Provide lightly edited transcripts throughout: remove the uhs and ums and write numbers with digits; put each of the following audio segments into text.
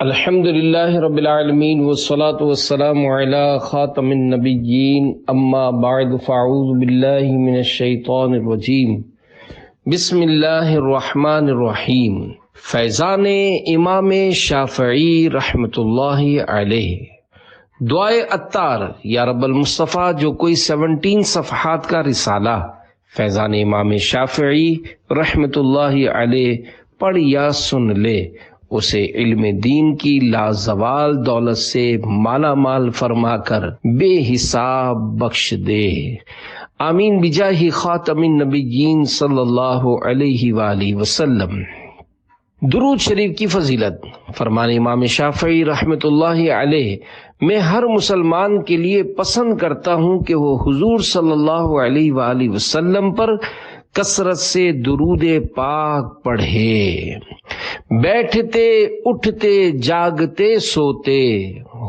الحمد للہ رب العالمین والصلاة والسلام علی خاتم النبیین اما بعد فاعوذ باللہ من الشیطان الرجیم بسم اللہ الرحمن الرحیم۔ فیضان امام شافعی رحمۃ اللہ علیہ۔ دعائے عطار یا رب المصطفیٰ جو کوئی 17 صفحات کا رسالہ فیضان امام شافعی رحمۃ اللہ علیہ پڑھ یا سن لے، اسے علم دین کی لازوال دولت سے مالا مال فرما کر بے حساب بخش دے، آمین بجاہ خاتم النبیین صلی اللہ علیہ وآلہ وسلم۔ درود شریف کی فضیلت۔ فرمان امام شافعی رحمۃ اللہ علیہ، میں ہر مسلمان کے لیے پسند کرتا ہوں کہ وہ حضور صلی اللہ علیہ وآلہ وسلم پر کثرت سے درود پاک پڑھے، بیٹھتے اٹھتے جاگتے سوتے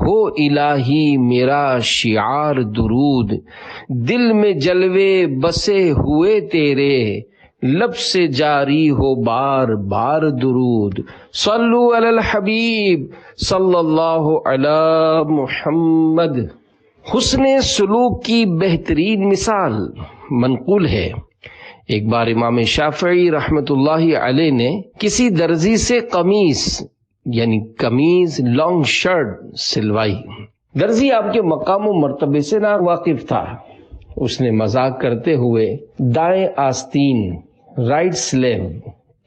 ہو الہی میرا شعار درود، دل میں جلوے بسے ہوئے تیرے لب سے جاری ہو بار بار درود، صلو علی الحبیب صلی اللہ علی محمد۔ حسن سلوک کی بہترین مثال منقول ہے، ایک بار امام شافعی رحمۃ اللہ علیہ نے کسی درزی سے قمیض لانگ شرٹ سلوائی۔ درزی آپ کے مقام و مرتبے سے نا واقف تھا، اس نے مذاق کرتے ہوئے دائیں آستین رائٹ سلیو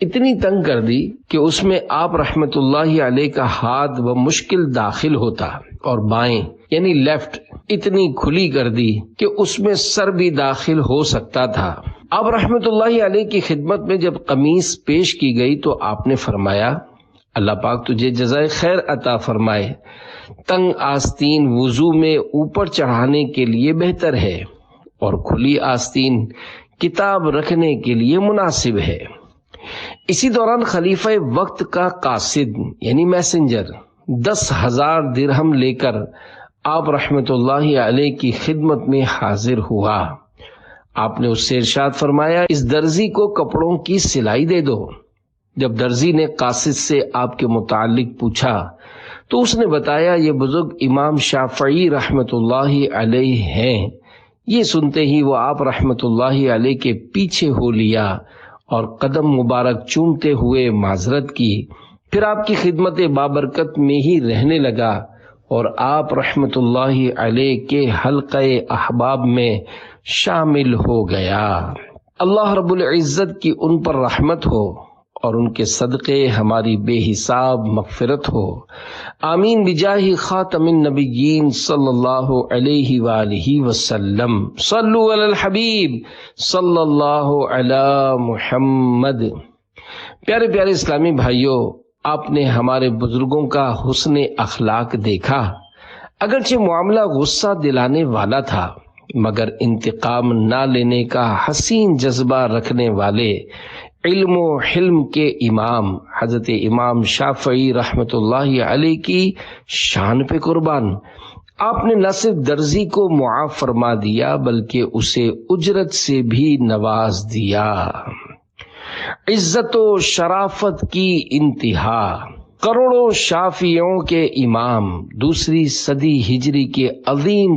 اتنی تنگ کر دی کہ اس میں آپ رحمۃ اللہ علیہ کا ہاتھ بمشکل داخل ہوتا، اور بائیں یعنی لیفٹ اتنی کھلی کر دی کہ اس میں سر بھی داخل ہو سکتا تھا۔ آپ رحمۃ اللہ علیہ کی خدمت میں جب قمیص پیش کی گئی تو آپ نے فرمایا، اللہ پاک تجھے جزائے خیر عطا فرمائے، تنگ آستین وضو میں اوپر چڑھانے کے لیے بہتر ہے اور کھلی آستین کتاب رکھنے کے لیے مناسب ہے۔ اسی دوران خلیفہ وقت کا قاصد یعنی میسنجر 10,000 درہم لے کر آپ رحمۃ اللہ علیہ کی خدمت میں حاضر ہوا۔ آپ نے اس سے ارشاد فرمایا، اس درزی کو کپڑوں کی سلائی دے دو۔ جب درزی نے قاصد سے آپ کے متعلق پوچھا تو اس نے بتایا، یہ بزرگ امام شافعی رحمۃ اللہ علیہ ہیں۔ یہ سنتے ہی وہ آپ رحمۃ اللہ علیہ کے پیچھے ہو لیا اور قدم مبارک چومتے ہوئے معذرت کی، پھر آپ کی خدمت بابرکت میں ہی رہنے لگا اور آپ رحمۃ اللہ علیہ کے حلقہ احباب میں شامل ہو گیا۔ اللہ رب العزت کی ان پر رحمت ہو اور ان کے صدقے ہماری بے حساب مغفرت ہو، آمین بجاہ خاتم النبیین صلی اللہ علیہ وآلہ وسلم۔ صلو علی الحبیب صلی اللہ علی محمد۔ پیارے پیارے اسلامی بھائیوں، آپ نے ہمارے بزرگوں کا حسن اخلاق دیکھا۔ اگرچہ معاملہ غصہ دلانے والا تھا، مگر انتقام نہ لینے کا حسین جذبہ رکھنے والے علم و حلم کے امام حضرت امام شافعی رحمۃ اللہ علیہ کی شان پہ قربان، آپ نے نہ صرف درزی کو معاف فرما دیا بلکہ اسے اجرت سے بھی نواز دیا۔ عزت و شرافت کی انتہا، کروڑوں شافعیوں کے امام، 2 صدی ہجری کے عظیم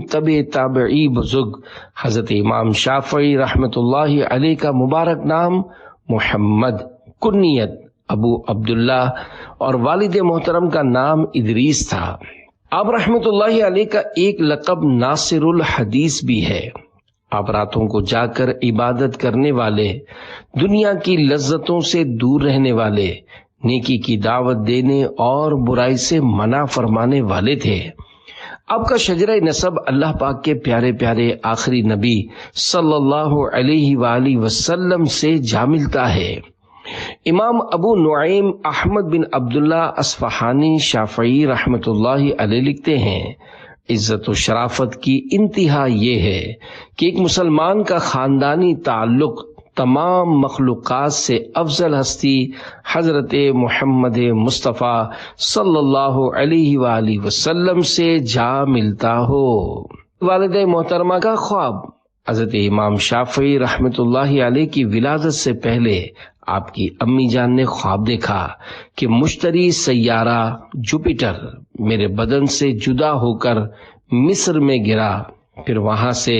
تابعی بزرگ حضرت امام شافعی رحمۃ اللہ علیہ کا مبارک نام محمد، کنیت ابو عبداللہ اور والد محترم کا نام ادریس تھا۔ آپ رحمۃ اللہ علیہ کا ایک لقب ناصر الحدیث بھی ہے۔ آپ راتوں کو جا کر عبادت کرنے والے، دنیا کی لذتوں سے دور رہنے والے، نیکی کی دعوت دینے اور برائی سے منع فرمانے والے تھے۔ آپ کا شجرہ نسب اللہ پاک کے پیارے پیارے آخری نبی صلی اللہ علیہ وآلہ وسلم سے جا ملتا ہے۔ امام ابو نعیم احمد بن عبداللہ اصفہانی شافعی رحمۃ اللہ علیہ لکھتے ہیں، عزت و شرافت کی انتہا یہ ہے کہ ایک مسلمان کا خاندانی تعلق تمام مخلوقات سے افضل ہستی حضرت محمد مصطفیٰ صلی اللہ علیہ وآلہ وسلم سے جا ملتا ہو۔ والد محترمہ کا خواب، حضرت امام شافعی رحمۃ اللہ علیہ کی ولادت سے پہلے آپ کی امی جان نے خواب دیکھا کہ مشتری سیارہ جوپیٹر میرے بدن سے جدا ہو کر مصر میں گرا، پھر وہاں سے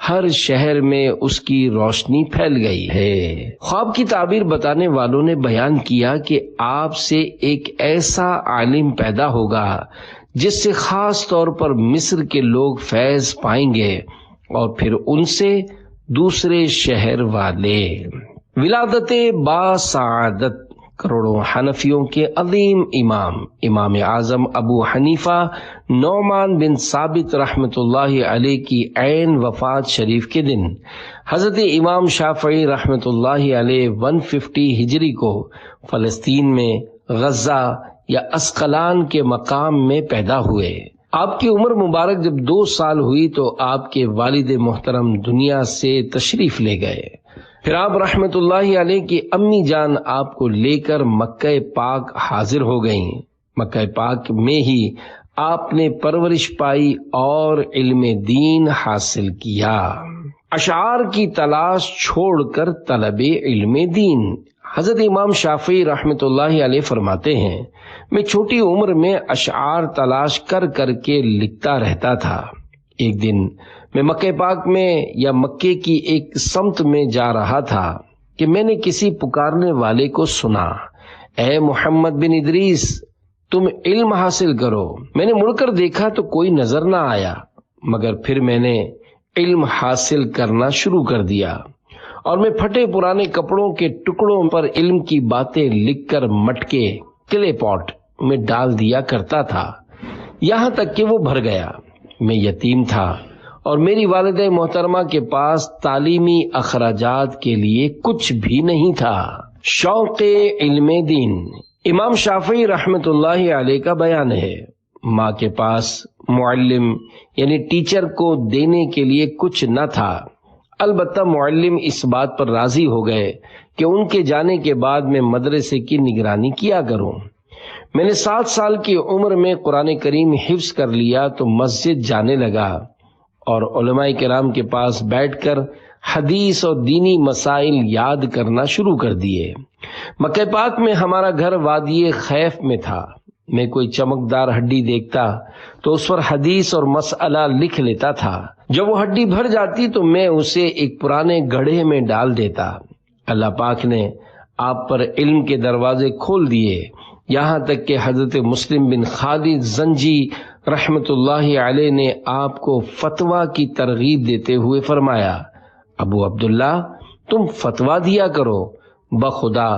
ہر شہر میں اس کی روشنی پھیل گئی ہے۔ خواب کی تعبیر بتانے والوں نے بیان کیا کہ آپ سے ایک ایسا عالم پیدا ہوگا جس سے خاص طور پر مصر کے لوگ فیض پائیں گے اور پھر ان سے دوسرے شہر والے۔ ولادت با سعادت کروڑوں حنفیوں کے عظیم امام اعظم ابو حنیفہ نعمان بن ثابت رحمۃ اللہ علیہ کی عین وفات شریف کے دن حضرت امام شافعی رحمۃ اللہ علیہ 150 ہجری کو فلسطین میں غزہ یا اسقلان کے مقام میں پیدا ہوئے۔ آپ کی عمر مبارک جب 2 سال ہوئی تو آپ کے والد محترم دنیا سے تشریف لے گئے۔ پھر آپ رحمت اللہ علیہ کی امی جان آپ کو لے کر مکہ پاک حاضر ہو گئیں۔ مکہ پاک میں ہی آپ نے پرورش پائی اور علم دین حاصل کیا۔ اشعار کی تلاش چھوڑ کر طلب علم دین۔ حضرت امام شافعی رحمت اللہ علیہ فرماتے ہیں، میں چھوٹی عمر میں اشعار تلاش کر کر کے لکھتا رہتا تھا۔ ایک دن میں مکہ پاک میں یا مکے کی ایک سمت میں جا رہا تھا کہ میں نے کسی پکارنے والے کو سنا، اے محمد بن ادریس تم علم حاصل کرو۔ میں نے مڑ کر دیکھا تو کوئی نظر نہ آیا، مگر پھر میں نے علم حاصل کرنا شروع کر دیا اور میں پھٹے پرانے کپڑوں کے ٹکڑوں پر علم کی باتیں لکھ کر مٹکے کلے پاٹ میں ڈال دیا کرتا تھا، یہاں تک کہ وہ بھر گیا۔ میں یتیم تھا اور میری والدہ محترمہ کے پاس تعلیمی اخراجات کے لیے کچھ بھی نہیں تھا۔ شوق علم دین۔ امام شافعی رحمت اللہ علیہ کا بیان ہے، ماں کے پاس معلم یعنی ٹیچر کو دینے کے لیے کچھ نہ تھا، البتہ معلم اس بات پر راضی ہو گئے کہ ان کے جانے کے بعد میں مدرسے کی نگرانی کیا کروں۔ میں نے 7 سال کی عمر میں قرآن کریم حفظ کر لیا تو مسجد جانے لگا اور علماء کرام کے پاس بیٹھ کر حدیث اور دینی مسائل یاد کرنا شروع کر دیے۔ مکہ پاک میں ہمارا گھر وادی خیف میں تھا۔ میں کوئی چمکدار ہڈی دیکھتا تو اس پر حدیث اور مسئلہ لکھ لیتا تھا۔ جب وہ ہڈی بھر جاتی تو میں اسے ایک پرانے گڑھے میں ڈال دیتا۔ اللہ پاک نے آپ پر علم کے دروازے کھول دیے، یہاں تک کہ حضرت مسلم بن خالد زنجی رحمت اللہ علیہ نے آپ کو فتویٰ کی ترغیب دیتے ہوئے فرمایا، ابو عبداللہ تم فتویٰ دیا کرو، بخدا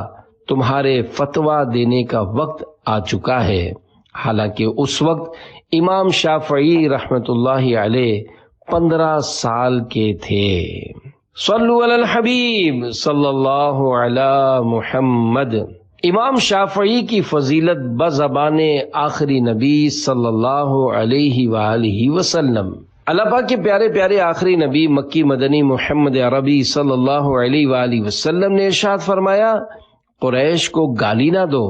تمہارے فتویٰ دینے کا وقت آ چکا ہے۔ حالانکہ اس وقت امام شافعی رحمت اللہ علیہ 15 سال کے تھے۔ صلو علی الحبیب صلی اللہ علی محمد۔ امام شافعی کی فضیلت بزبان آخری نبی صلی اللہ علیہ وآلہ وسلم۔ اللہ پاک کے پیارے پیارے آخری نبی مکی مدنی محمد عربی صلی اللہ علیہ وآلہ وسلم نے ارشاد فرمایا، قریش کو گالی نہ دو،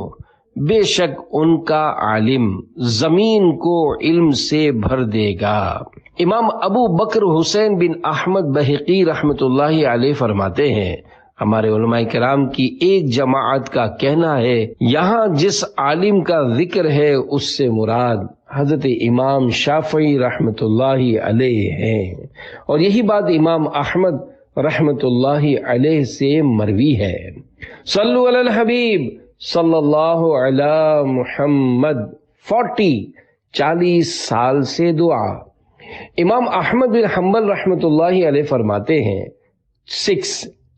بے شک ان کا عالم زمین کو علم سے بھر دے گا۔ امام ابو بکر حسین بن احمد بہقی رحمت اللہ علیہ فرماتے ہیں، ہمارے علماء کرام کی ایک جماعت کا کہنا ہے، یہاں جس عالم کا ذکر ہے اس سے مراد حضرت امام شافعی رحمت اللہ علیہ ہیں، اور یہی بات امام احمد رحمت اللہ علیہ سے مروی ہے۔ صلو علی الحبیب صلی اللہ علی محمد۔ 40 سال سے دعا۔ امام احمد بن حنبل رحمت اللہ علیہ فرماتے ہیں،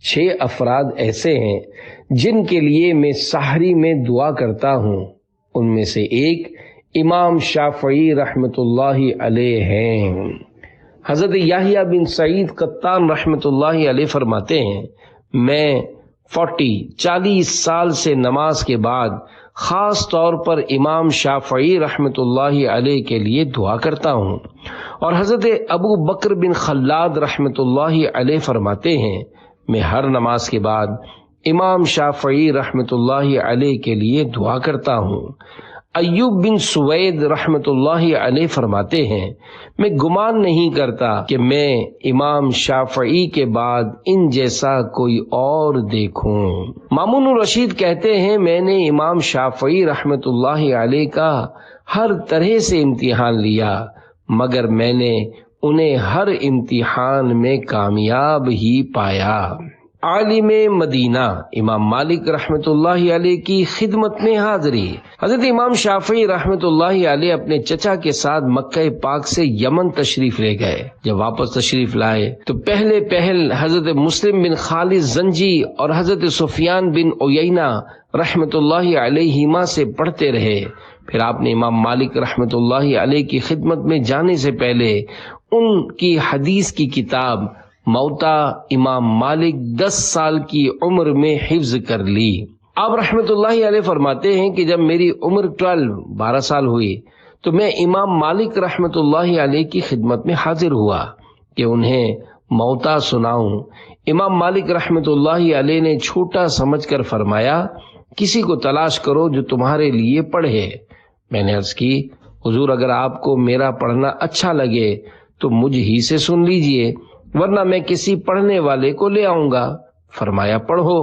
6 افراد ایسے ہیں جن کے لیے میں سحری میں دعا کرتا ہوں، ان میں سے ایک امام شافعی رحمت اللہ علیہ ہیں۔ حضرت یحییٰ بن سعید قطان رحمت اللہ علیہ فرماتے ہیں، میں 40 سال سے نماز کے بعد خاص طور پر امام شافعی رحمت اللہ علیہ کے لیے دعا کرتا ہوں، اور حضرت ابو بکر بن خلاد رحمت اللہ علیہ فرماتے ہیں، میں ہر نماز کے بعد امام شافعی رحمت اللہ علیہ کے لیے دعا کرتا ہوں۔ ایوب بن سوید رحمت اللہ علیہ فرماتے ہیں میں گمان نہیں کرتا کہ میں امام شافعی کے بعد ان جیسا کوئی اور دیکھوں۔ مامون الرشید کہتے ہیں میں نے امام شافعی رحمت اللہ علیہ کا ہر طرح سے امتحان لیا مگر میں نے انہیں ہر امتحان میں کامیاب ہی پایا۔ عالم مدینہ امام مالک رحمت اللہ علیہ کی خدمت میں حاضری۔ حضرت امام شافعی رحمت اللہ علیہ اپنے چچا کے ساتھ مکہ پاک سے یمن تشریف لے گئے۔ جب واپس تشریف لائے تو پہل حضرت مسلم بن خالد زنجی اور حضرت سفیان بن عیینہ رحمت اللہ علیہما سے پڑھتے رہے۔ پھر آپ نے امام مالک رحمت اللہ علیہ کی خدمت میں جانے سے پہلے ان کی حدیث کی کتاب موطا امام مالک 10 سال کی عمر میں حفظ کر لی۔ آپ رحمت اللہ علیہ فرماتے ہیں کہ جب میری عمر 12 سال ہوئی تو میں امام مالک رحمت اللہ علیہ کی خدمت میں حاضر ہوا کہ انہیں موطا سناؤں۔ امام مالک رحمت اللہ علیہ نے چھوٹا سمجھ کر فرمایا کسی کو تلاش کرو جو تمہارے لیے پڑھے۔ میں نے عرض کی حضور اگر آپ کو میرا پڑھنا اچھا لگے تو مجھ ہی سے سن لیجئے ورنہ میں کسی پڑھنے والے کو لے آؤں گا۔ فرمایا پڑھو۔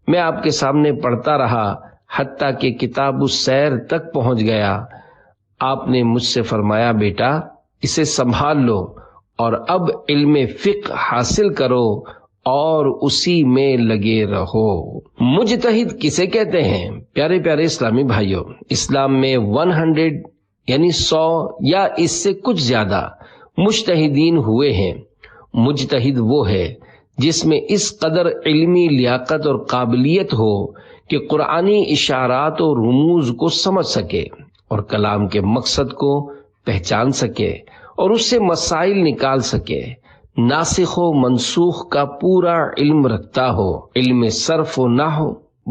میں آپ کے سامنے پڑھتا رہا حتیٰ کہ کتاب السیر تک پہنچ گیا۔ آپ نے مجھ سے فرمایا بیٹا اسے سنبھال لو اور اب علم فقہ حاصل کرو اور اسی میں لگے رہو۔ مجتہد کسے کہتے ہیں؟ پیارے پیارے اسلامی بھائیوں، اسلام میں 100 یعنی 100 یا اس سے کچھ زیادہ مجتہدین ہوئے ہیں۔ مجتہد وہ ہے جس میں اس قدر علمی لیاقت اور قابلیت ہو کہ قرآنی اشارات اور رموز کو سمجھ سکے اور کلام کے مقصد کو پہچان سکے اور اس سے مسائل نکال سکے، ناسخ و منسوخ کا پورا علم رکھتا ہو، علم صرف و نحو،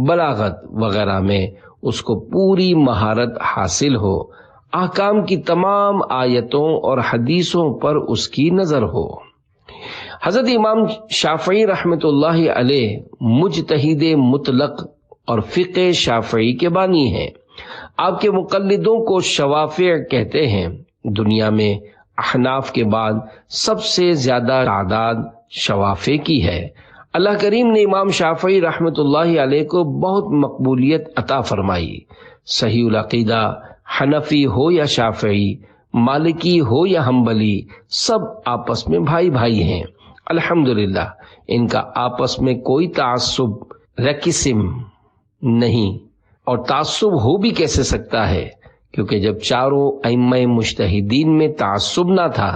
بلاغت وغیرہ میں اس کو پوری مہارت حاصل ہو، احکام کی تمام آیتوں اور حدیثوں پر اس کی نظر ہو۔ حضرت امام شافعی رحمت اللہ علیہ مجتہد مطلق اور فقہ شافعی کے بانی ہیں۔ آپ کے مقلدوں کو شوافع کہتے ہیں۔ دنیا میں احناف کے بعد سب سے زیادہ تعداد شوافع کی ہے۔ اللہ کریم نے امام شافعی رحمت اللہ علیہ کو بہت مقبولیت عطا فرمائی۔ صحیح العقیدہ حنفی ہو یا شافعی، مالکی ہو یا حنبلی، سب آپس میں بھائی بھائی ہیں۔ الحمدللہ ان کا آپس میں کوئی تعصب ریکسم نہیں، اور تعصب ہو بھی کیسے سکتا ہے، کیونکہ جب چاروں ائمہ مجتہدین میں تعصب نہ تھا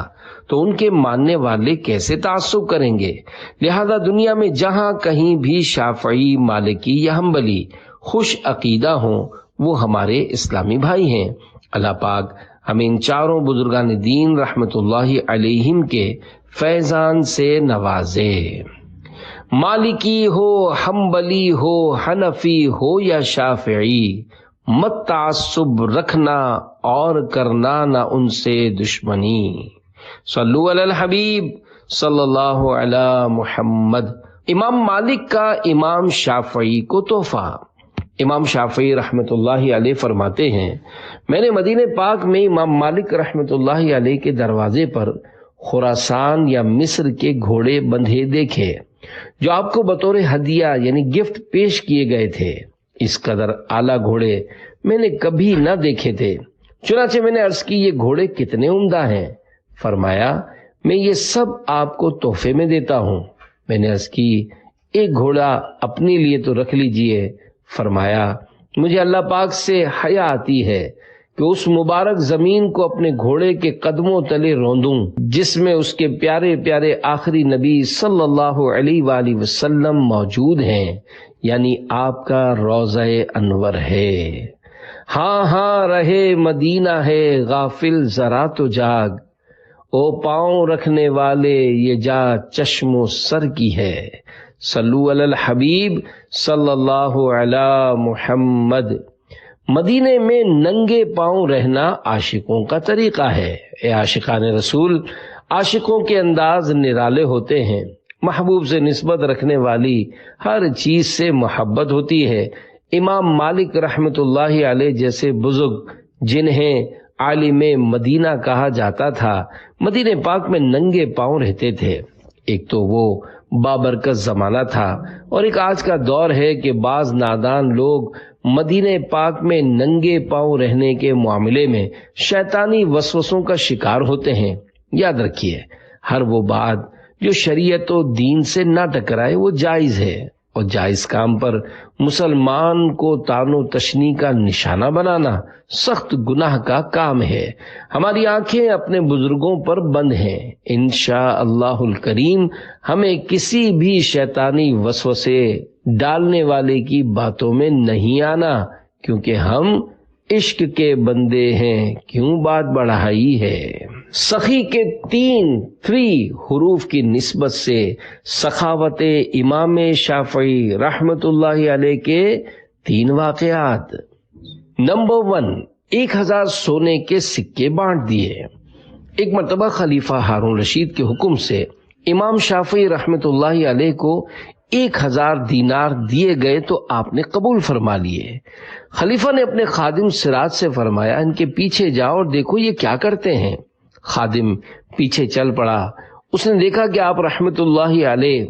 تو ان کے ماننے والے کیسے تعصب کریں گے؟ لہذا دنیا میں جہاں کہیں بھی شافعی، مالکی یا حنبلی خوش عقیدہ ہوں وہ ہمارے اسلامی بھائی ہیں۔ اللہ پاک ہمیں ان چاروں بزرگان دین رحمت اللہ علیہم کے فیضان سے نوازے۔ مالکی ہو، حنبلی ہو، حنفی ہو یا شافعی، مت تعصب رکھنا اور کرنا نہ ان سے دشمنی۔ صلو علی الحبیب صلی اللہ علی محمد۔ امام مالک کا امام شافعی کو تحفہ۔ امام شافعی رحمت اللہ علیہ فرماتے ہیں میں نے مدینہ پاک میں امام مالک رحمت اللہ علیہ کے دروازے پر خراسان یا مصر کے گھوڑے بندھے دیکھے جو آپ کو بطور ہدیہ یعنی گفٹ پیش کیے گئے تھے۔ اس قدر اعلیٰ گھوڑے میں نے کبھی نہ دیکھے تھے۔ چنانچہ میں نے عرض کی یہ گھوڑے کتنے عمدہ ہیں؟ فرمایا میں یہ سب آپ کو تحفے میں دیتا ہوں۔ میں نے عرض کی ایک گھوڑا اپنے لیے تو رکھ لیجئے۔ فرمایا مجھے اللہ پاک سے حیا آتی ہے کہ اس مبارک زمین کو اپنے گھوڑے کے قدموں تلے روندوں جس میں اس کے پیارے پیارے آخری نبی صلی اللہ علیہ وآلہ وسلم موجود ہیں، یعنی آپ کا روضہ انور ہے۔ ہاں ہاں رہے مدینہ ہے غافل ذرا تو جاگ، او پاؤں رکھنے والے یہ جا چشم و سر کی ہے۔ صلو علی الحبیب صلی اللہ علی محمد۔ مدینے میں ننگے پاؤں رہنا عاشقوں کا طریقہ ہے۔ اے عاشقان رسول، عاشقوں کے انداز نرالے ہوتے ہیں۔ محبوب سے نسبت رکھنے والی ہر چیز سے محبت ہوتی ہے۔ امام مالک رحمت اللہ علیہ جیسے بزرگ جنہیں عالم مدینہ کہا جاتا تھا، مدینہ پاک میں ننگے پاؤں رہتے تھے۔ ایک تو وہ بابرکت زمانہ تھا، اور ایک آج کا دور ہے کہ بعض نادان لوگ مدینہ پاک میں ننگے پاؤں رہنے کے معاملے میں شیطانی وسوسوں کا شکار ہوتے ہیں۔ یاد رکھیے، ہر وہ بات جو شریعت و دین سے نہ ٹکرائے وہ جائز ہے، اور جائز کام پر مسلمان کو طعن و تشنیع کا نشانہ بنانا سخت گناہ کا کام ہے۔ ہماری آنکھیں اپنے بزرگوں پر بند ہیں۔ انشاءاللہ الکریم ہمیں کسی بھی شیطانی وسوسے ڈالنے والے کی باتوں میں نہیں آنا، کیونکہ ہم عشق کے بندے ہیں، کیوں بات بڑھائی ہے۔ سخی کے 3 حروف کی نسبت سے سخاوت امام شافعی رحمت اللہ علیہ کے 3 واقعات۔ نمبر 1، 1000 سونے کے سکے بانٹ دیے۔ ایک مرتبہ خلیفہ ہارون رشید کے حکم سے امام شافعی رحمت اللہ علیہ کو 1000 دینار دیے گئے تو آپ نے قبول فرما لیے۔ خلیفہ نے اپنے خادم سراج سے فرمایا، ان کے پیچھے جاؤ اور دیکھو یہ کیا کرتے ہیں۔ خادم پیچھے چل پڑا۔ اس نے دیکھا کہ آپ رحمت اللہ علیہ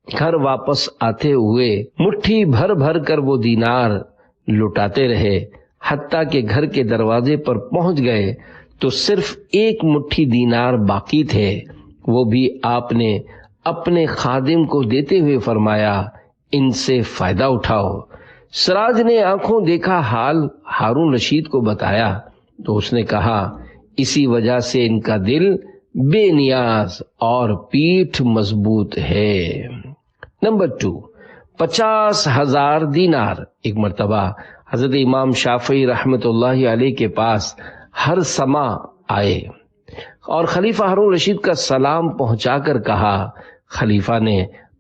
گھر واپس آتے ہوئے مٹھی بھر بھر کر وہ دینار لٹاتے رہے، حتیٰ کہ گھر کے دروازے پر پہنچ گئے تو صرف 1 مٹھی دینار باقی تھے۔ وہ بھی آپ نے اپنے خادم کو دیتے ہوئے فرمایا، ان سے فائدہ اٹھاؤ۔ سراج نے آنکھوں دیکھا حال ہارون رشید کو بتایا تو اس نے کہا، اسی وجہ سے ان کا دل بے نیاز اور پیٹھ مضبوط ہے۔ نمبر 2، 50,000 دینار۔ ایک مرتبہ حضرت امام شافعی رحمت اللہ علیہ کے پاس ہر سما آئے اور خلیفہ ہارون رشید کا سلام پہنچا کر کہا، خلیفہ نے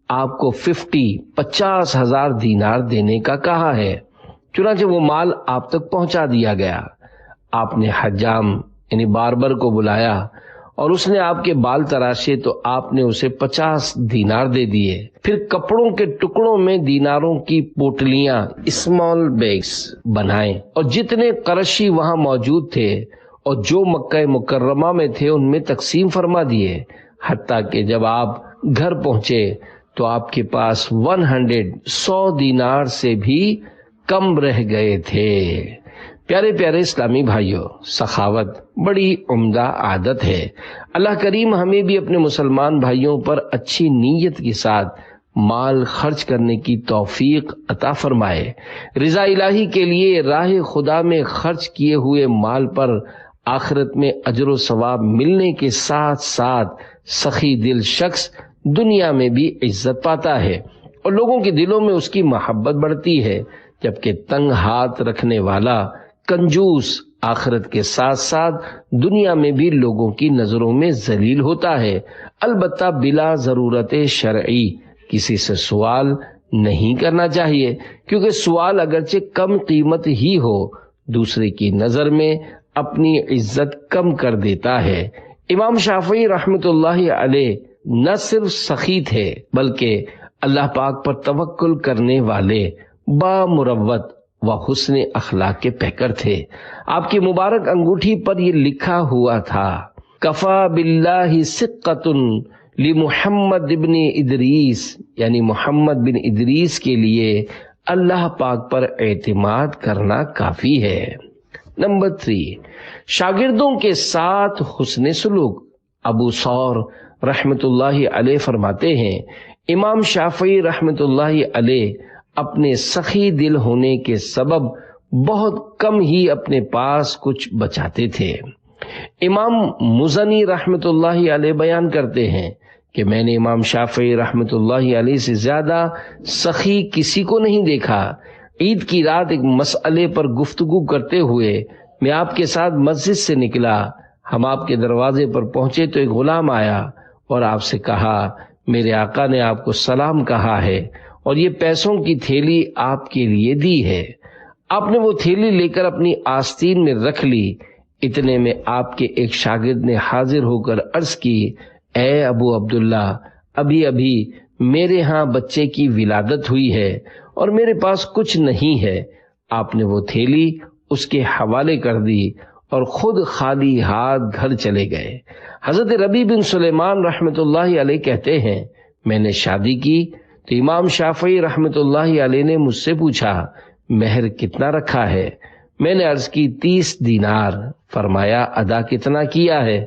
آپ کو 50,000 دینار دینے کا کہا ہے۔ چنانچہ وہ مال آپ تک پہنچا دیا گیا۔ آپ نے حجام یعنی باربر کو بلایا اور اس نے آپ کے بال تراشے تو آپ نے اسے 50 دینار دے دیے۔ پھر کپڑوں کے ٹکڑوں میں دیناروں کی پوٹلیاں اسمال بیگز بنائے، اور جتنے قرشی وہاں موجود تھے اور جو مکہ مکرمہ میں تھے ان میں تقسیم فرما دیے، حتیٰ کہ جب آپ گھر پہنچے تو آپ کے پاس 100 دینار سے بھی کم رہ گئے تھے۔ پیارے پیارے اسلامی بھائیوں، سخاوت بڑی عمدہ عادت ہے۔ اللہ کریم ہمیں بھی اپنے مسلمان بھائیوں پر اچھی نیت کے ساتھ مال خرچ کرنے کی توفیق عطا فرمائے۔ رضا الہی کے لیے راہ خدا میں خرچ کیے ہوئے مال پر آخرت میں اجر و ثواب ملنے کے ساتھ ساتھ سخی دل شخص دنیا میں بھی عزت پاتا ہے اور لوگوں کے دلوں میں اس کی محبت بڑھتی ہے، جبکہ تنگ ہاتھ رکھنے والا کنجوس آخرت کے ساتھ ساتھ دنیا میں بھی لوگوں کی نظروں میں ذلیل ہوتا ہے، البتہ بلا ضرورت شرعی کسی سے سوال نہیں کرنا چاہیے، کیونکہ سوال اگرچہ کم قیمت ہی ہو دوسرے کی نظر میں اپنی عزت کم کر دیتا ہے۔ امام شافعی رحمت اللہ علیہ نہ صرف سخی تھے بلکہ اللہ پاک پر توکل کرنے والے بامروت و حسن اخلاق کے پیکر تھے۔ آپ کی مبارک انگوٹھی پر یہ لکھا ہوا تھا، کفا باللہ ثقۃ لمحمد ابن ادریس، یعنی محمد بن ادریس کے لیے اللہ پاک پر اعتماد کرنا کافی ہے۔ نمبر 3، شاگردوں کے ساتھ حسن سلوک۔ ابو ثور رحمت اللہ علیہ فرماتے ہیں، امام شافعی رحمت اللہ علیہ اپنے سخی دل ہونے کے سبب بہت کم ہی اپنے پاس کچھ بچاتے تھے۔ امام مزنی رحمت اللہ علیہ بیان کرتے ہیں کہ میں نے امام شافعی رحمت اللہ علیہ سے زیادہ سخی کسی کو نہیں دیکھا۔ عید کی رات ایک مسئلے پر گفتگو کرتے ہوئے میں آپ کے ساتھ مسجد سے نکلا۔ ہم آپ کے دروازے پر پہنچے تو ایک غلام آیا اور آپ سے کہا، میرے آقا نے آپ کو سلام کہا ہے اور یہ پیسوں کی تھیلی آپ کے لیے دی ہے۔ آپ نے وہ تھیلی لے کر اپنی آستین میں رکھ لی۔ اتنے میں آپ کے ایک شاگرد نے حاضر ہو کر عرض کی، اے ابو عبداللہ، ابھی میرے ہاں بچے کی ولادت ہوئی ہے اور میرے پاس کچھ نہیں ہے۔ آپ نے وہ تھیلی اس کے حوالے کر دی اور خود خالی ہاتھ گھر چلے گئے۔ حضرت ربیع بن سلیمان رحمۃ اللہ علیہ کہتے ہیں میں نے شادی کی تو امام شافعی رحمۃ اللہ علیہ نے مجھ سے پوچھا مہر کتنا رکھا ہے؟ میں نے عرض کی 30 دینار۔ فرمایا ادا کتنا کیا ہے؟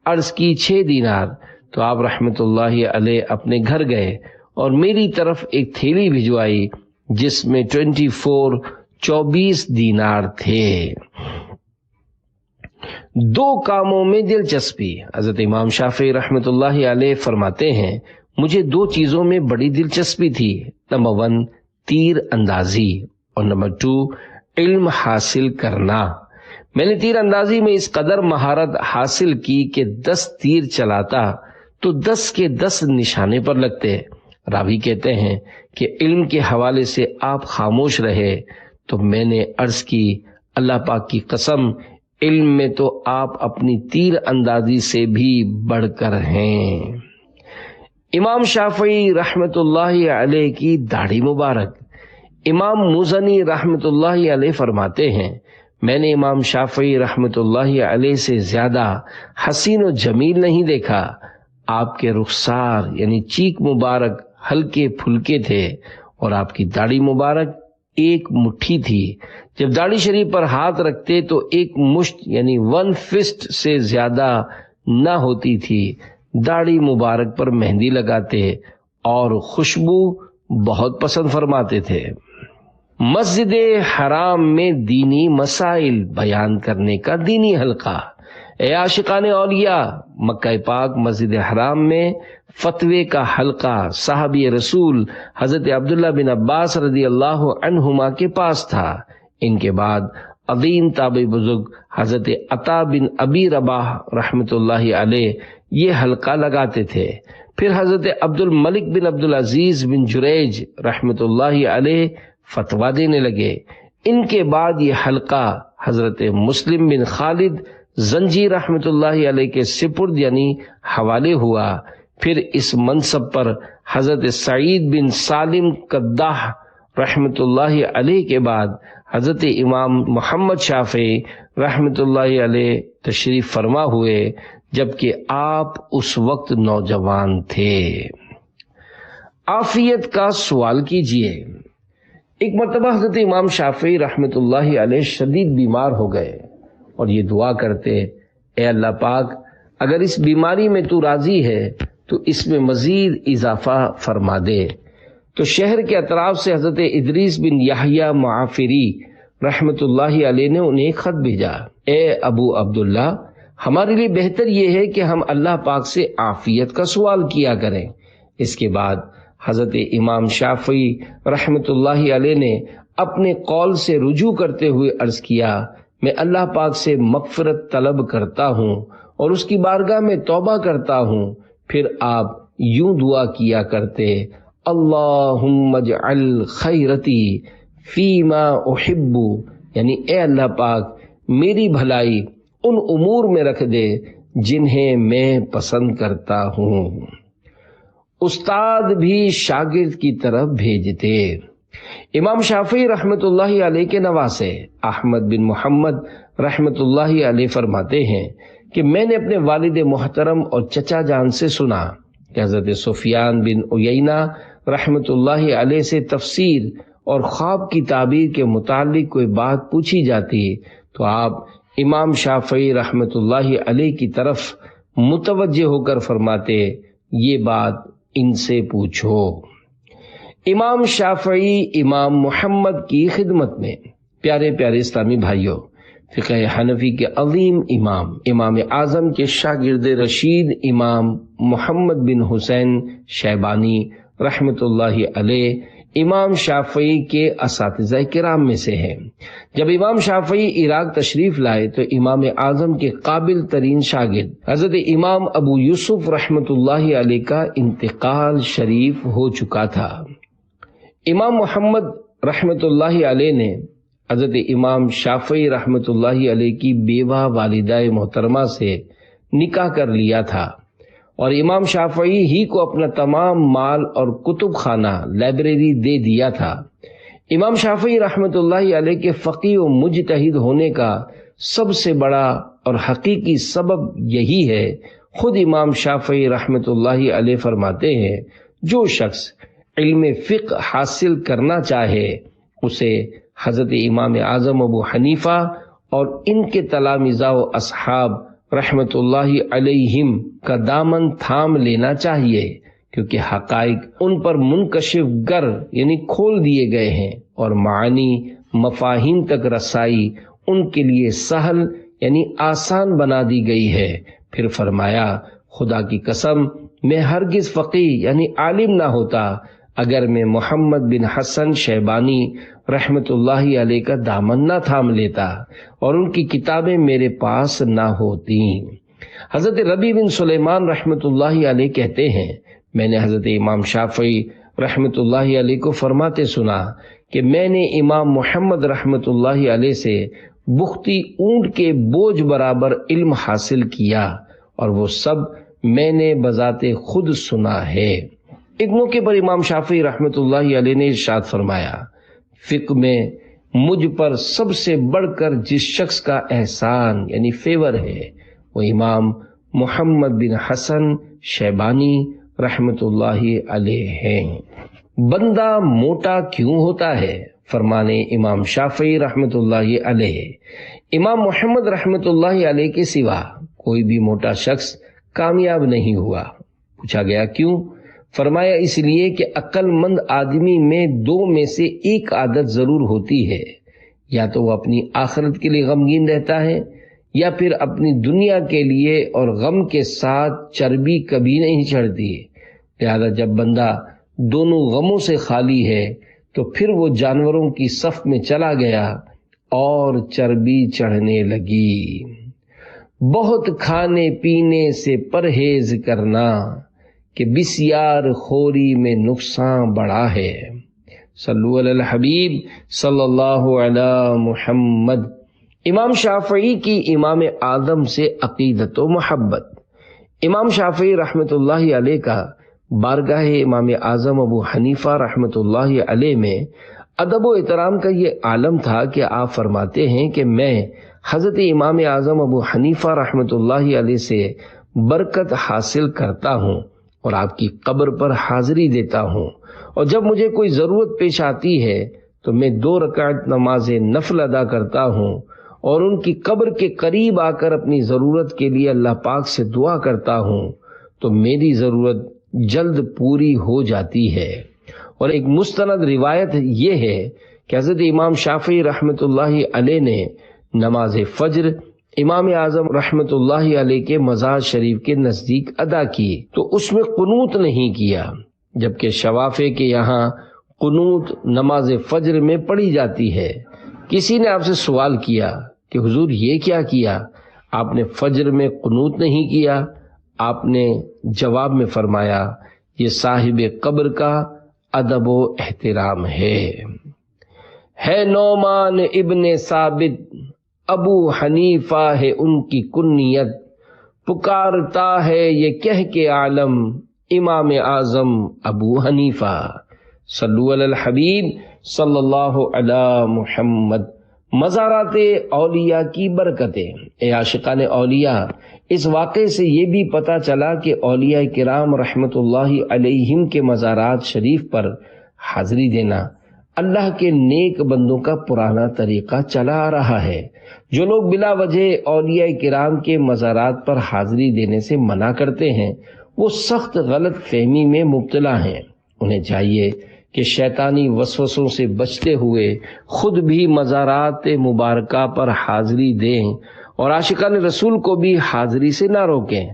عرض کی 6 دینار۔ تو آپ رحمۃ اللہ علیہ اپنے گھر گئے اور میری طرف ایک تھیلی بھجوائی جس میں 24 دینار تھے۔ 2 کاموں میں دلچسپی۔ حضرت امام شافعی رحمۃ اللہ علیہ فرماتے ہیں مجھے 2 چیزوں میں بڑی دلچسپی تھی۔ نمبر 1 تیر اندازی اور نمبر 2 علم حاصل کرنا۔ میں نے تیر اندازی میں اس قدر مہارت حاصل کی کہ 10 تیر چلاتا تو 10 کے 10 نشانے پر لگتے۔ راوی کہتے ہیں کہ علم کے حوالے سے آپ خاموش رہے تو میں نے عرض کی اللہ پاک کی قسم علم میں تو آپ اپنی تیر اندازی سے بھی بڑھ کر ہیں۔ امام شافعی رحمۃ اللہ علیہ کی داڑھی مبارک۔ امام مزنی رحمۃ اللہ علیہ فرماتے ہیں میں نے امام شافعی رحمۃ اللہ علیہ سے زیادہ حسین و جمیل نہیں دیکھا۔ آپ کے رخسار یعنی چیک مبارک ہلکے پھلکے تھے اور آپ کی داڑھی مبارک ایک مٹھی تھی۔ جب داڑھی شریف پر ہاتھ رکھتے تو ایک مشت یعنی 1 فسٹ سے زیادہ نہ ہوتی تھی۔ داڑھی مبارک پر مہندی لگاتے اور خوشبو بہت پسند فرماتے تھے۔ مسجد حرام میں دینی مسائل بیان کرنے کا دینی حلقہ۔ اے عاشقان اولیاء، مکہ پاک مسجد حرام میں فتوے کا حلقہ صحابی رسول حضرت عبداللہ بن عباس رضی اللہ عنہما کے پاس تھا۔ ان کے بعد عظیم تابعی بزرگ حضرت عطا بن ابی رباح رحمۃ اللہ علیہ یہ حلقہ لگاتے تھے۔ پھر حضرت عبد الملک بن عبد العزیز بن جریج رحمۃ اللہ علیہ فتویٰ دینے لگے۔ ان کے بعد یہ حلقہ حضرت مسلم بن خالد زنجی رحمۃ اللہ علیہ کے سپرد یعنی حوالے ہوا۔ پھر اس منصب پر حضرت سعید بن سالم قداح رحمۃ اللہ علیہ کے بعد حضرت امام محمد شافعی رحمۃ اللہ علیہ تشریف فرما ہوئے، جبکہ آپ اس وقت نوجوان تھے۔ عافیت کا سوال کیجئے۔ ایک مرتبہ حضرت امام شافعی رحمۃ اللہ علیہ شدید بیمار ہو گئے اور یہ دعا کرتے اے اللہ پاک اگر اس بیماری میں تو راضی ہے تو اس میں مزید اضافہ فرما دے۔ تو شہر کے اطراف سے حضرت ادریس بن یحییٰ معافری رحمۃ اللہ علیہ نے انہیں ایک خط بھیجا، اے ابو عبداللہ ہمارے لیے بہتر یہ ہے کہ ہم اللہ پاک سے عافیت کا سوال کیا کریں۔ اس کے بعد حضرت امام شافعی رحمۃ اللہ علیہ نے اپنے قول سے رجوع کرتے ہوئے عرض کیا میں اللہ پاک سے مغفرت طلب کرتا ہوں اور اس کی بارگاہ میں توبہ کرتا ہوں۔ پھر آپ یوں دعا کیا کرتے اللہم اجعل خیرتی فیما احب، یعنی اے اللہ پاک میری بھلائی ان امور میں رکھ دے جنہیں میں پسند کرتا ہوں۔ استاد بھی شاگرد کی طرف بھیجتے۔ امام شافعی رحمۃ اللہ علیہ کے نواسے احمد بن محمد رحمۃ اللہ علیہ فرماتے ہیں کہ میں نے اپنے والد محترم اور چچا جان سے سنا کہ حضرت سفیان بن عیینہ رحمۃ اللہ علیہ سے تفسیر اور خواب کی تعبیر کے متعلق کوئی بات پوچھی جاتی تو آپ امام شافعی رحمۃ اللہ علیہ کی طرف متوجہ ہو کر فرماتے یہ بات ان سے پوچھو۔ امام شافعی امام محمد کی خدمت میں۔ پیارے پیارے اسلامی بھائیوں، فقہ حنفی کے عظیم امام اعظم کے شاگرد رشید امام محمد بن حسین شیبانی رحمۃ اللہ علیہ امام شافعی کے اساتذہ کرام میں سے ہیں۔ جب امام شافعی عراق تشریف لائے تو امام اعظم کے قابل ترین شاگرد حضرت امام ابو یوسف رحمۃ اللہ علیہ کا انتقال شریف ہو چکا تھا۔ امام محمد رحمۃ اللہ علیہ نے حضرت امام شافعی رحمۃ اللہ علیہ کی بیوہ والدہ محترمہ سے نکاح کر لیا تھا اور امام شافعی ہی کو اپنا تمام مال اور کتب خانہ لائبریری دے دیا تھا۔ امام شافعی رحمۃ اللہ علیہ کے فقیہ و مجتہد ہونے کا سب سے بڑا اور حقیقی سبب یہی ہے۔ خود امام شافعی رحمۃ اللہ علیہ فرماتے ہیں، جو شخص علم فقہ حاصل کرنا چاہے اسے حضرت امام اعظم ابو حنیفہ اور ان کے تلامذہ و اصحاب رحمۃ اللہ علیہم کا دامن تھام لینا چاہیے، کیونکہ حقائق ان پر منکشف گر یعنی کھول دیے گئے ہیں، اور معانی مفاہیم تک رسائی ان کے لیے سہل یعنی آسان بنا دی گئی ہے۔ پھر فرمایا، خدا کی قسم میں ہرگز فقیہ یعنی عالم نہ ہوتا اگر میں محمد بن حسن شیبانی رحمت اللہ علیہ کا دامن نہ تھام لیتا اور ان کی کتابیں میرے پاس نہ ہوتی۔ حضرت ربیع بن سلیمان رحمت اللہ علیہ کہتے ہیں، میں نے حضرت امام شافعی رحمت اللہ علیہ کو فرماتے سنا کہ میں نے امام محمد رحمت اللہ علیہ سے بختی اونٹ کے بوجھ برابر علم حاصل کیا، اور وہ سب میں نے بذات خود سنا ہے۔ ایک موقع پر امام شافعی رحمت اللہ علیہ نے ارشاد فرمایا، فقہ میں مجھ پر سب سے بڑھ کر جس شخص کا احسان یعنی فیور ہے وہ امام محمد بن حسن شیبانی رحمت اللہ علیہ ہیں۔ بندہ موٹا کیوں ہوتا ہے؟ فرمانے امام شافعی رحمت اللہ علیہ، امام محمد رحمت اللہ علیہ کے سوا کوئی بھی موٹا شخص کامیاب نہیں ہوا۔ پوچھا گیا کیوں؟ فرمایا اس لیے کہ عقل مند آدمی میں دو میں سے ایک عادت ضرور ہوتی ہے، یا تو وہ اپنی آخرت کے لیے غمگین رہتا ہے، یا پھر اپنی دنیا کے لیے اور غم کے ساتھ چربی کبھی نہیں چڑھتی۔ لہذا جب بندہ دونوں غموں سے خالی ہے تو پھر وہ جانوروں کی صف میں چلا گیا اور چربی چڑھنے لگی۔ بہت کھانے پینے سے پرہیز کرنا کہ بسیار خوری میں نقصان بڑا ہے۔ صلو علی الحبیب صلی اللہ علی محمد۔ امام شافعی کی امام اعظم سے عقیدت و محبت۔ امام شافعی رحمت اللہ علیہ کا بارگاہ امام اعظم ابو حنیفہ رحمت اللہ علیہ میں ادب و احترام کا یہ عالم تھا کہ آپ فرماتے ہیں کہ میں حضرت امام اعظم ابو حنیفہ رحمت اللہ علیہ سے برکت حاصل کرتا ہوں اور آپ کی قبر پر حاضری دیتا ہوں، اور جب مجھے کوئی ضرورت پیش آتی ہے تو میں 2 رکعت نماز نفل ادا کرتا ہوں اور ان کی قبر کے قریب آ کر اپنی ضرورت کے لیے اللہ پاک سے دعا کرتا ہوں تو میری ضرورت جلد پوری ہو جاتی ہے۔ اور ایک مستند روایت یہ ہے کہ حضرت امام شافعی رحمت اللہ علیہ نے نماز فجر امام اعظم رحمت اللہ علیہ کے مزار شریف کے نزدیک ادا کی تو اس میں قنوت نہیں کیا، جبکہ شوافع کے یہاں قنوت نماز فجر میں پڑھی جاتی ہے۔ کسی نے آپ سے سوال کیا کہ حضور یہ کیا کیا؟ آپ نے فجر میں قنوت نہیں کیا؟ آپ نے جواب میں فرمایا، یہ صاحب قبر کا ادب و احترام ہے نعمان ابن ثابت، ابو حنیفہ ہے ان کی کنیت، پکارتا ہے یہ کہہ کے عالم امام اعظم ابو حنیفہ۔ صلو علی الحبیب صلی اللہ علی محمد۔ مزارات اولیاء کی برکتیں۔ اے عاشقان اولیاء، اس واقعے سے یہ بھی پتہ چلا کہ اولیاء کرام رحمت اللہ علیہم کے مزارات شریف پر حاضری دینا اللہ کے نیک بندوں کا پرانا طریقہ چلا آ رہا ہے۔ جو لوگ بلا وجہ اولیاء کرام کے مزارات پر حاضری دینے سے منع کرتے ہیں وہ سخت غلط فہمی میں مبتلا ہیں۔ انہیں چاہیے کہ شیطانی وسوسوں سے بچتے ہوئے خود بھی مزارات مبارکہ پر حاضری دیں اور عاشقان رسول کو بھی حاضری سے نہ روکیں۔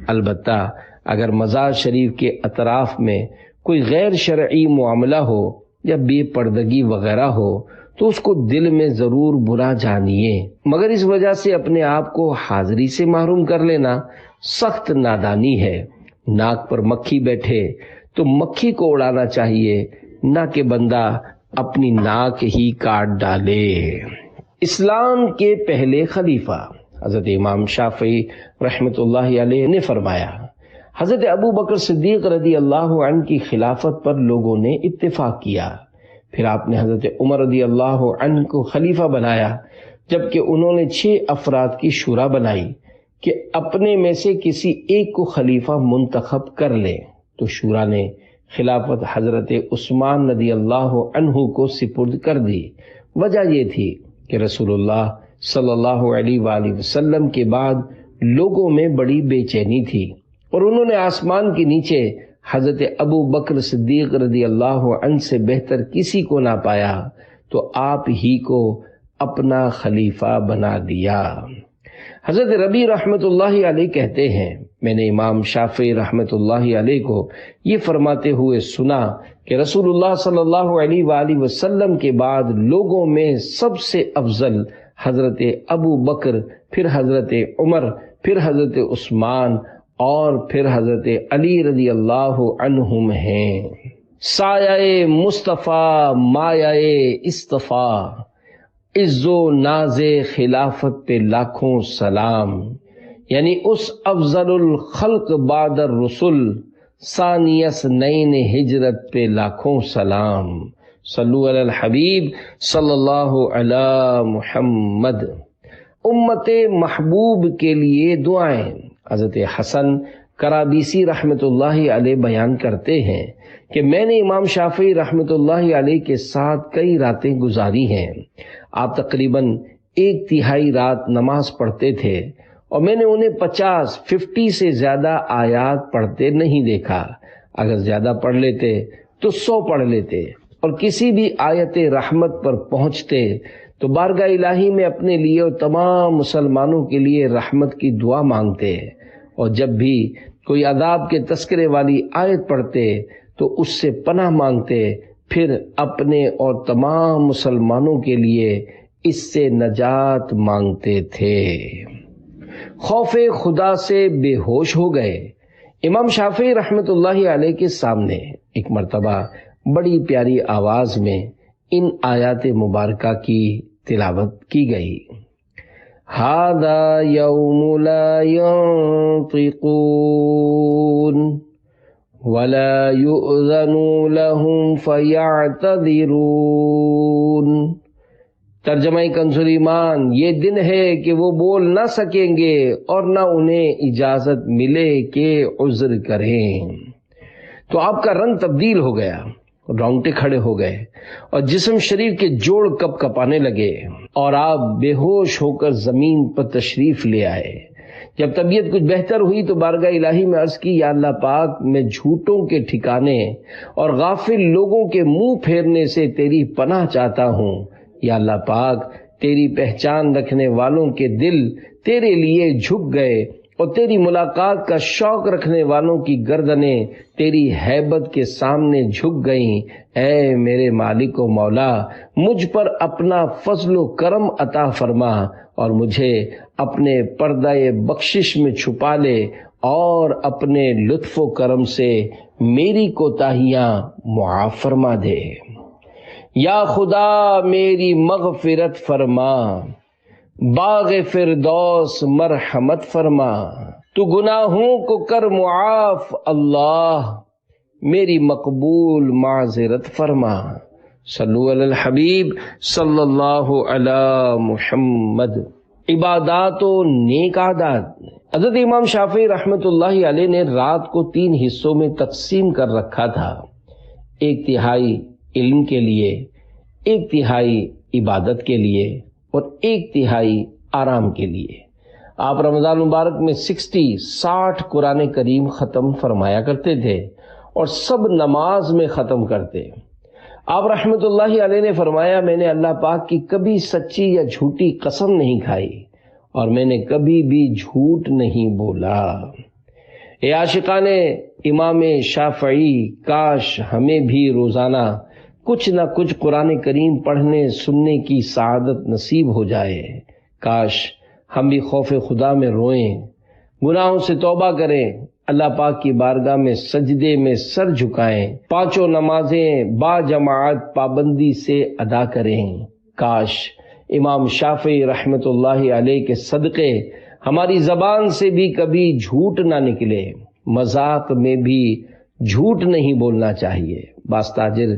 البتہ اگر مزار شریف کے اطراف میں کوئی غیر شرعی معاملہ ہو یا بے پردگی وغیرہ ہو تو اس کو دل میں ضرور برا جانیے، مگر اس وجہ سے اپنے آپ کو حاضری سے محروم کر لینا سخت نادانی ہے۔ ناک پر مکھی بیٹھے تو مکھی کو اڑانا چاہیے، نہ کہ بندہ اپنی ناک ہی کاٹ ڈالے۔ اسلام کے پہلے خلیفہ حضرت امام شافعی رحمت اللہ علیہ نے فرمایا، حضرت ابو بکر صدیق رضی اللہ عنہ کی خلافت پر لوگوں نے اتفاق کیا، پھر آپ نے حضرت عمر رضی اللہ عنہ کو خلیفہ بنایا، جبکہ انہوں نے 6 افراد کی شورا بنائی کہ اپنے میں سے کسی ایک کو خلیفہ منتخب کر لے، تو شورا نے خلافت حضرت عثمان رضی اللہ عنہ کو سپرد کر دی۔ وجہ یہ تھی کہ رسول اللہ صلی اللہ علیہ وآلہ وسلم کے بعد لوگوں میں بڑی بے چینی تھی، اور انہوں نے آسمان کے نیچے حضرت ابو بکر صدیق رضی اللہ عنہ سے بہتر کسی کو نہ پایا، تو آپ ہی کو اپنا خلیفہ بنا دیا۔ حضرت ربیع رحمۃ اللہ علیہ کہتے ہیں، میں نے امام شافعی رحمۃ اللہ علیہ کو یہ فرماتے ہوئے سنا کہ رسول اللہ صلی اللہ علیہ وآلہ وسلم کے بعد لوگوں میں سب سے افضل حضرت ابو بکر، پھر حضرت عمر، پھر حضرت عثمان، اور پھر حضرت علی رضی اللہ عنہم ہیں۔ سایہ مصطفیٰ مایہ اصطفیٰ، عز و ناز خلافت پہ لاکھوں سلام، یعنی اس افضل الخلق بعد الرسل، ثانی اثنین ہجرت پہ لاکھوں سلام۔ صلو علی الحبیب صلی اللہ علی محمد۔ امت محبوب کے لیے دعائیں۔ حضرت حسن کرابیسی رحمۃ اللہ علیہ بیان کرتے ہیں کہ میں نے امام شافعی رحمۃ اللہ علیہ کے ساتھ کئی راتیں گزاری ہیں۔ آپ تقریباً 1/3 رات نماز پڑھتے تھے، اور میں نے انہیں 50 سے زیادہ آیات پڑھتے نہیں دیکھا۔ اگر زیادہ پڑھ لیتے تو 100 پڑھ لیتے، اور کسی بھی آیت رحمت پر پہنچتے تو بارگاہ الہی میں اپنے لیے اور تمام مسلمانوں کے لیے رحمت کی دعا مانگتے، اور جب بھی کوئی عذاب کے تذکرے والی آیت پڑھتے تو اس سے پناہ مانگتے، پھر اپنے اور تمام مسلمانوں کے لیے اس سے نجات مانگتے تھے۔ خوف خدا سے بے ہوش ہو گئے۔ امام شافعی رحمۃ اللہ علیہ کے سامنے ایک مرتبہ بڑی پیاری آواز میں ان آیات مبارکہ کی تلاوت کی گئی۔ هذا يوم لا ينطقون ولا يؤذن لهم فيعتذرون۔ ترجمہ کنز ایمان، یہ دن ہے کہ وہ بول نہ سکیں گے اور نہ انہیں اجازت ملے کہ عذر کریں۔ تو آپ کا رنگ تبدیل ہو گیا، رونگٹے کھڑے ہو گئے، اور جسم شریر کے جوڑ کپ کپانے لگے، اور آپ بے ہوش ہو کر زمین پر تشریف لے آئے۔ جب طبیعت کچھ بہتر ہوئی تو بارگاہ الہی میں عرض کی، یا اللہ پاک، میں جھوٹوں کے ٹھکانے اور غافل لوگوں کے منہ پھیرنے سے تیری پناہ چاہتا ہوں۔ یا اللہ پاک، تیری پہچان رکھنے والوں کے دل تیرے لیے جھک گئے، اور تیری ملاقات کا شوق رکھنے والوں کی گردنیں تیری ہیبت کے سامنے جھک گئیں۔ اے میرے مالک و مولا، مجھ پر اپنا فضل و کرم عطا فرما، اور مجھے اپنے پردہ بخشش میں چھپا لے، اور اپنے لطف و کرم سے میری کوتاہیاں معاف فرما دے۔ یا خدا میری مغفرت فرما، باغ فردوس مرحمت فرما، تو گناہوں کو کر معاف، اللہ میری مقبول معذرت فرما۔ صلو علی الحبیب صلی اللہ علی محمد۔ عبادات و نیک عادات۔ حضرت امام شافعی رحمۃ اللہ علیہ نے رات کو 3 حصوں میں تقسیم کر رکھا تھا، 1/3 علم کے لیے، 1/3 عبادت کے لیے، اور 1/3 آرام کے لیے۔ آپ رمضان مبارک میں 60 قرآن کریم ختم فرمایا کرتے تھے، اور سب نماز میں ختم کرتے۔ آپ رحمت اللہ علیہ نے فرمایا، میں نے اللہ پاک کی کبھی سچی یا جھوٹی قسم نہیں کھائی، اور میں نے کبھی بھی جھوٹ نہیں بولا۔ اے عاشقان امام شافعی، کاش ہمیں بھی روزانہ کچھ نہ کچھ قرآن کریم پڑھنے سننے کی سعادت نصیب ہو جائے۔ کاش ہم بھی خوف خدا میں روئیں، گناہوں سے توبہ کریں، اللہ پاک کی بارگاہ میں سجدے میں سر جھکائیں، 5 نمازیں با جماعت پابندی سے ادا کریں۔ کاش امام شافعی رحمت اللہ علیہ کے صدقے ہماری زبان سے بھی کبھی جھوٹ نہ نکلے۔ مذاق میں بھی جھوٹ نہیں بولنا چاہیے۔ بعض تاجر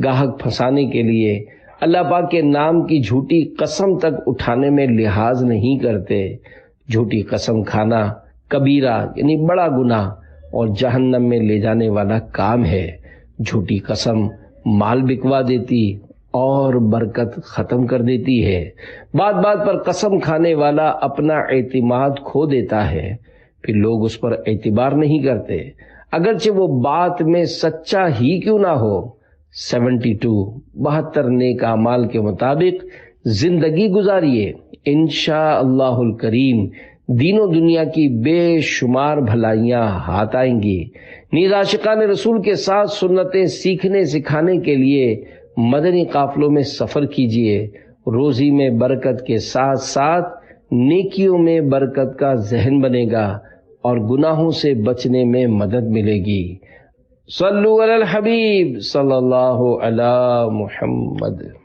گاہک پھنسانے کے لیے اللہ پاک کے نام کی جھوٹی قسم تک اٹھانے میں لحاظ نہیں کرتے۔ جھوٹی قسم کھانا کبیرہ یعنی بڑا گناہ اور جہنم میں لے جانے والا کام ہے۔ جھوٹی قسم مال بکوا دیتی اور برکت ختم کر دیتی ہے۔ بات بات پر قسم کھانے والا اپنا اعتماد کھو دیتا ہے، پھر لوگ اس پر اعتبار نہیں کرتے، اگرچہ وہ بات میں سچا ہی کیوں نہ ہو۔ 72 نیک اعمال کے مطابق زندگی گزاریے، انشاءاللہ الکریم دین و دنیا کی بے شمار بھلائیاں ہاتھ آئیں گی۔ نیز عاشقان رسول کے ساتھ سنتیں سیکھنے سکھانے کے لیے مدنی قافلوں میں سفر کیجیے۔ روزی میں برکت کے ساتھ ساتھ نیکیوں میں برکت کا ذہن بنے گا اور گناہوں سے بچنے میں مدد ملے گی۔ صلو علی الحبیب صلی اللہ علی محمد۔